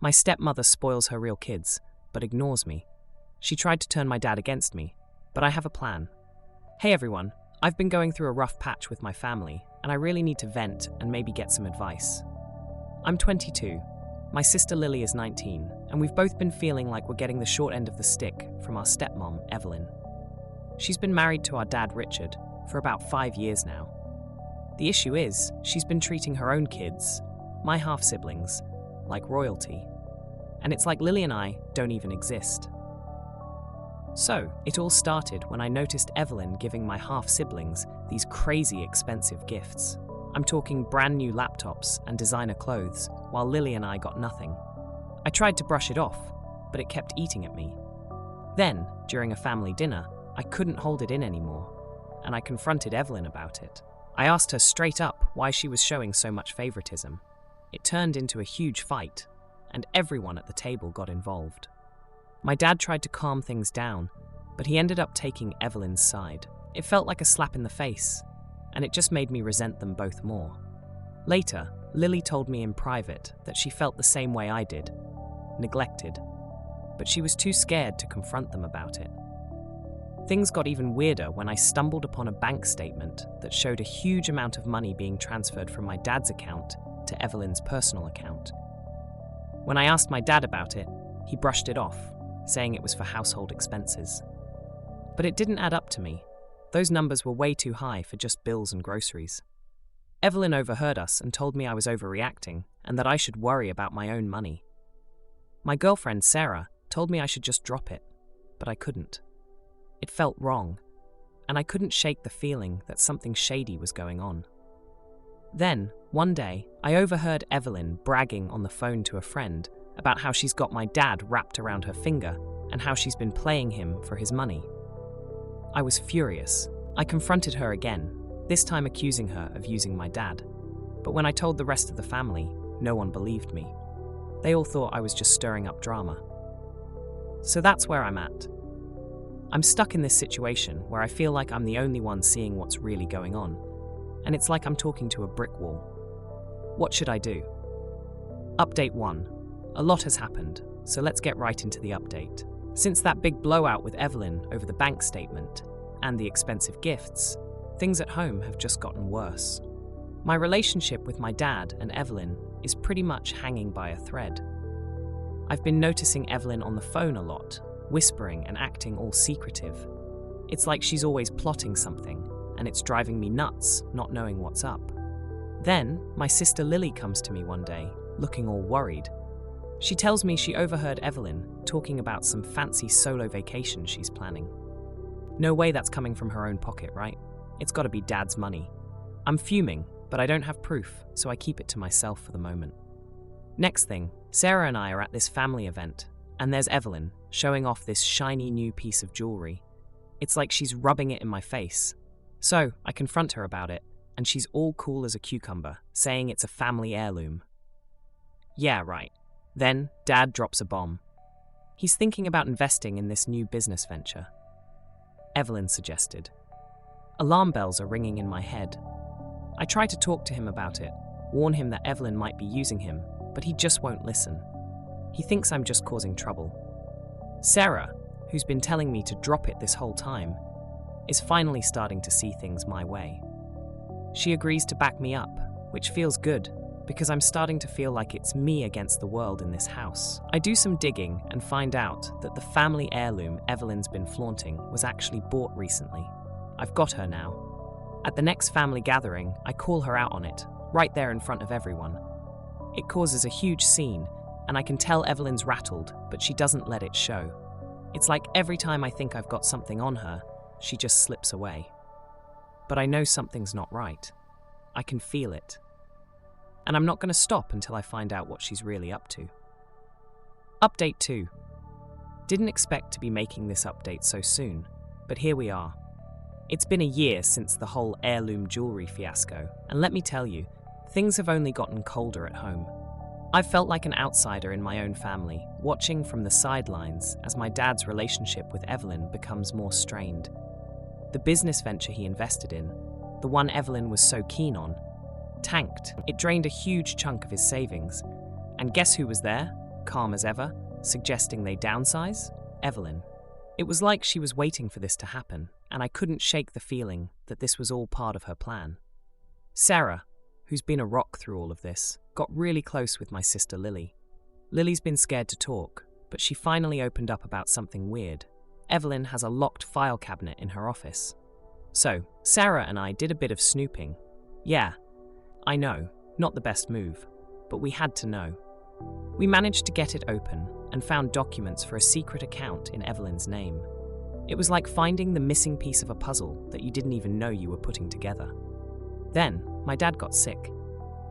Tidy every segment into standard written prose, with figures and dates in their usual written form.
My stepmother spoils her real kids, but ignores me. She tried to turn my dad against me, but I have a plan. Hey everyone, I've been going through a rough patch with my family, and I really need to vent and maybe get some advice. I'm 22. My sister Lily is 19, and we've both been feeling like we're getting the short end of the stick from our stepmom, Evelyn. She's been married to our dad, Richard, for about 5 years now. The issue is, she's been treating her own kids, my half-siblings, like royalty. And it's like Lily and I don't even exist. So, it all started when I noticed Evelyn giving my half-siblings these crazy expensive gifts. I'm talking brand new laptops and designer clothes, while Lily and I got nothing. I tried to brush it off, but it kept eating at me. Then, during a family dinner, I couldn't hold it in anymore, and I confronted Evelyn about it. I asked her straight up why she was showing so much favoritism. It turned into a huge fight, and everyone at the table got involved. My dad tried to calm things down, but he ended up taking Evelyn's side. It felt like a slap in the face, and it just made me resent them both more. Later, Lily told me in private that she felt the same way I did, neglected, but she was too scared to confront them about it. Things got even weirder when I stumbled upon a bank statement that showed a huge amount of money being transferred from my dad's account to Evelyn's personal account. When I asked my dad about it, he brushed it off, saying it was for household expenses. But it didn't add up to me. Those numbers were way too high for just bills and groceries. Evelyn overheard us and told me I was overreacting and that I should worry about my own money. My girlfriend, Sarah, told me I should just drop it, but I couldn't. It felt wrong, and I couldn't shake the feeling that something shady was going on. Then, one day, I overheard Evelyn bragging on the phone to a friend about how she's got my dad wrapped around her finger and how she's been playing him for his money. I was furious. I confronted her again, this time accusing her of using my dad. But when I told the rest of the family, no one believed me. They all thought I was just stirring up drama. So that's where I'm at. I'm stuck in this situation where I feel like I'm the only one seeing what's really going on, and it's like I'm talking to a brick wall. What should I do? Update 1. A lot has happened, so let's get right into the update. Since that big blowout with Evelyn over the bank statement and the expensive gifts, things at home have just gotten worse. My relationship with my dad and Evelyn is pretty much hanging by a thread. I've been noticing Evelyn on the phone a lot, whispering and acting all secretive. It's like she's always plotting something, and it's driving me nuts, not knowing what's up. Then, my sister Lily comes to me one day, looking all worried. She tells me she overheard Evelyn talking about some fancy solo vacation she's planning. No way that's coming from her own pocket, right? It's gotta be Dad's money. I'm fuming, but I don't have proof, so I keep it to myself for the moment. Next thing, Sarah and I are at this family event, and there's Evelyn, showing off this shiny new piece of jewelry. It's like she's rubbing it in my face. So, I confront her about it, and she's all cool as a cucumber, saying it's a family heirloom. Yeah, right. Then, Dad drops a bomb. He's thinking about investing in this new business venture. Evelyn suggested. Alarm bells are ringing in my head. I try to talk to him about it, warn him that Evelyn might be using him, but he just won't listen. He thinks I'm just causing trouble. Sarah, who's been telling me to drop it this whole time, is finally starting to see things my way. She agrees to back me up, which feels good, because I'm starting to feel like it's me against the world in this house. I do some digging and find out that the family heirloom Evelyn's been flaunting was actually bought recently. I've got her now. At the next family gathering, I call her out on it, right there in front of everyone. It causes a huge scene, and I can tell Evelyn's rattled, but she doesn't let it show. It's like every time I think I've got something on her, she just slips away. But I know something's not right. I can feel it. And I'm not going to stop until I find out what she's really up to. Update 2. Didn't expect to be making this update so soon, but here we are. It's been a year since the whole heirloom jewelry fiasco, and let me tell you, things have only gotten colder at home. I've felt like an outsider in my own family, watching from the sidelines as my dad's relationship with Evelyn becomes more strained. The business venture he invested in, the one Evelyn was so keen on, tanked. It drained a huge chunk of his savings. And guess who was there? calm as ever, suggesting they downsize? Evelyn. It was like she was waiting for this to happen, and I couldn't shake the feeling that this was all part of her plan. Sarah, who's been a rock through all of this, got really close with my sister Lily. Lily's been scared to talk, but she finally opened up about something weird. Evelyn has a locked file cabinet in her office. So, Sarah and I did a bit of snooping. Yeah, I know, not the best move, but we had to know. We managed to get it open and found documents for a secret account in Evelyn's name. It was like finding the missing piece of a puzzle that you didn't even know you were putting together. Then, my dad got sick.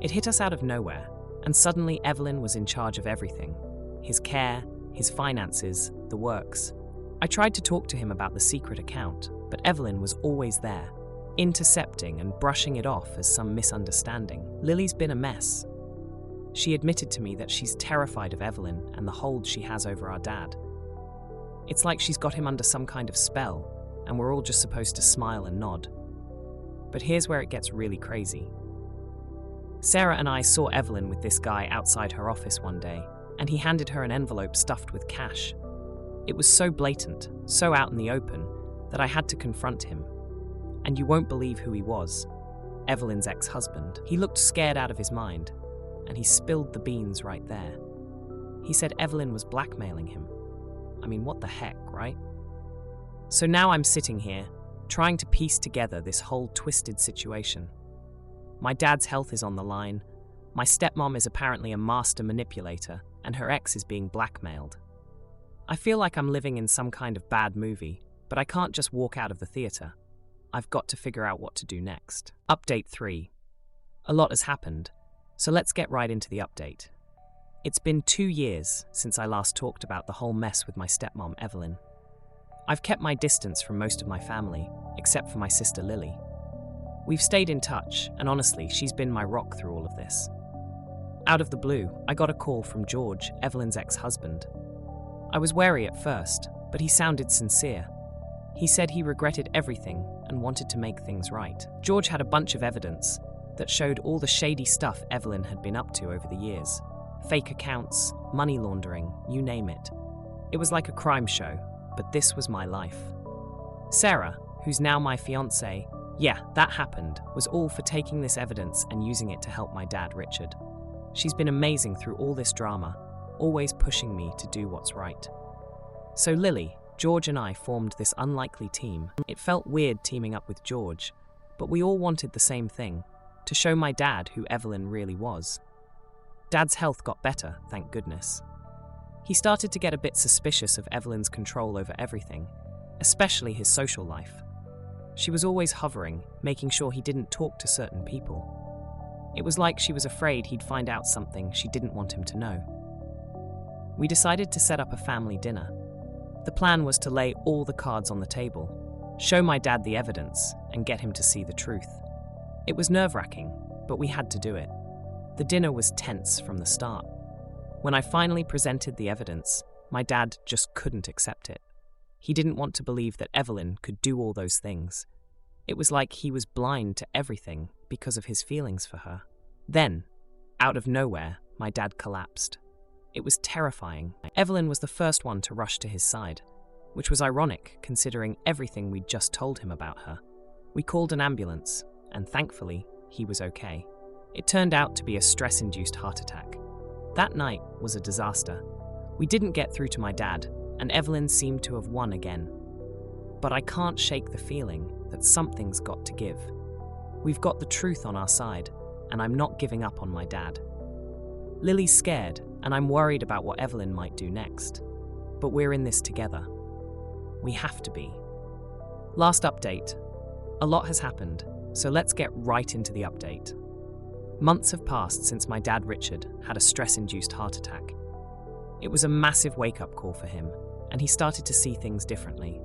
It hit us out of nowhere, and suddenly Evelyn was in charge of everything. His care, his finances, the works. I tried to talk to him about the secret account, but Evelyn was always there, intercepting and brushing it off as some misunderstanding. Lily's been a mess. She admitted to me that she's terrified of Evelyn and the hold she has over our dad. It's like she's got him under some kind of spell, and we're all just supposed to smile and nod. But here's where it gets really crazy. Sarah and I saw Evelyn with this guy outside her office one day, and he handed her an envelope stuffed with cash. It was so blatant, so out in the open, that I had to confront him. And you won't believe who he was. Evelyn's ex-husband. He looked scared out of his mind, and he spilled the beans right there. He said Evelyn was blackmailing him. I mean, what the heck, right? So now I'm sitting here, trying to piece together this whole twisted situation. My dad's health is on the line, my stepmom is apparently a master manipulator, and her ex is being blackmailed. I feel like I'm living in some kind of bad movie, but I can't just walk out of the theatre. I've got to figure out what to do next. Update 3. A lot has happened, so let's get right into the update. It's been 2 years since I last talked about the whole mess with my stepmom, Evelyn. I've kept my distance from most of my family, except for my sister Lily. We've stayed in touch, and honestly, she's been my rock through all of this. Out of the blue, I got a call from George, Evelyn's ex-husband. I was wary at first, but he sounded sincere. He said he regretted everything and wanted to make things right. George had a bunch of evidence that showed all the shady stuff Evelyn had been up to over the years. Fake accounts, money laundering, you name it. It was like a crime show, but this was my life. Sarah, who's now my fiancée, yeah, that happened, was all for taking this evidence and using it to help my dad, Richard. She's been amazing through all this drama, always pushing me to do what's right. So Lily, George and I formed this unlikely team. It felt weird teaming up with George, but we all wanted the same thing, to show my dad who Evelyn really was. Dad's health got better, thank goodness. He started to get a bit suspicious of Evelyn's control over everything, especially his social life. She was always hovering, making sure he didn't talk to certain people. It was like she was afraid he'd find out something she didn't want him to know. We decided to set up a family dinner. The plan was to lay all the cards on the table, show my dad the evidence, and get him to see the truth. It was nerve-wracking, but we had to do it. The dinner was tense from the start. When I finally presented the evidence, my dad just couldn't accept it. He didn't want to believe that Evelyn could do all those things. It was like he was blind to everything because of his feelings for her. Then, out of nowhere, my dad collapsed. It was terrifying. Evelyn was the first one to rush to his side, which was ironic considering everything we'd just told him about her. We called an ambulance, and thankfully, he was okay. It turned out to be a stress-induced heart attack. That night was a disaster. We didn't get through to my dad, and Evelyn seemed to have won again. But I can't shake the feeling that something's got to give. We've got the truth on our side, and I'm not giving up on my dad. Lily's scared, and I'm worried about what Evelyn might do next. But we're in this together. We have to be. Last update. A lot has happened, so let's get right into the update. Months have passed since my dad Richard had a stress-induced heart attack. It was a massive wake-up call for him, and he started to see things differently.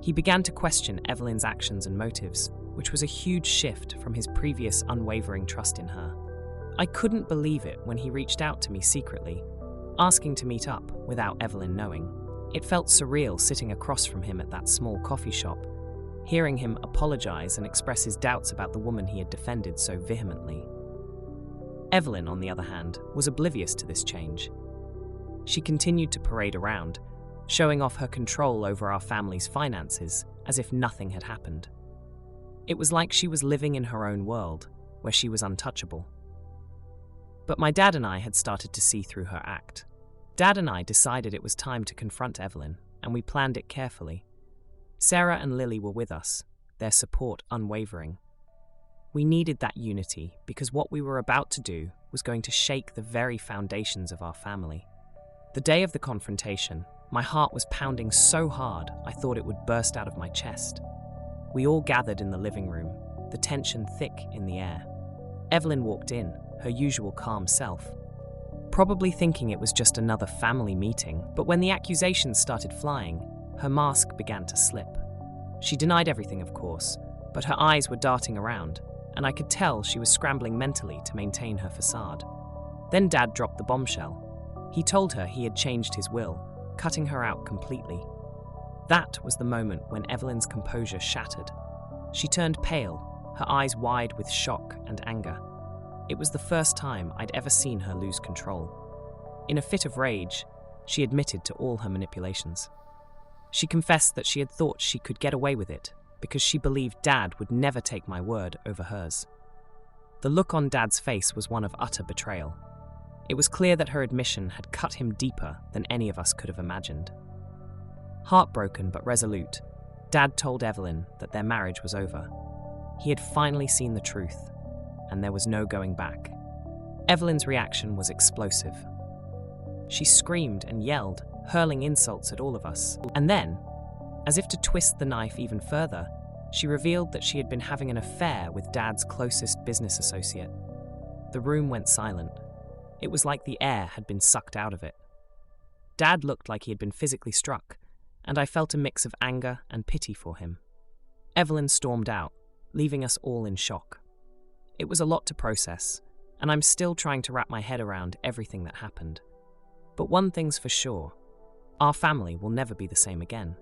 He began to question Evelyn's actions and motives, which was a huge shift from his previous unwavering trust in her. I couldn't believe it when he reached out to me secretly, asking to meet up without Evelyn knowing. It felt surreal sitting across from him at that small coffee shop, hearing him apologize and express his doubts about the woman he had defended so vehemently. Evelyn, on the other hand, was oblivious to this change. She continued to parade around, showing off her control over our family's finances as if nothing had happened. It was like she was living in her own world, where she was untouchable. But my dad and I had started to see through her act. Dad and I decided it was time to confront Evelyn, and we planned it carefully. Sarah and Lily were with us, their support unwavering. We needed that unity because what we were about to do was going to shake the very foundations of our family. The day of the confrontation, my heart was pounding so hard I thought it would burst out of my chest. We all gathered in the living room, the tension thick in the air. Evelyn walked in, her usual calm self, probably thinking it was just another family meeting, but when the accusations started flying, her mask began to slip. She denied everything, of course, but her eyes were darting around, and I could tell she was scrambling mentally to maintain her facade. Then Dad dropped the bombshell. He told her he had changed his will, cutting her out completely. That was the moment when Evelyn's composure shattered. She turned pale, her eyes wide with shock and anger. It was the first time I'd ever seen her lose control. In a fit of rage, she admitted to all her manipulations. She confessed that she had thought she could get away with it because she believed Dad would never take my word over hers. The look on Dad's face was one of utter betrayal. It was clear that her admission had cut him deeper than any of us could have imagined. Heartbroken but resolute, Dad told Evelyn that their marriage was over. He had finally seen the truth, and there was no going back. Evelyn's reaction was explosive. She screamed and yelled, hurling insults at all of us. And then, as if to twist the knife even further, she revealed that she had been having an affair with Dad's closest business associate. The room went silent. It was like the air had been sucked out of it. Dad looked like he had been physically struck, and I felt a mix of anger and pity for him. Evelyn stormed out, leaving us all in shock. It was a lot to process, and I'm still trying to wrap my head around everything that happened. But one thing's for sure, our family will never be the same again.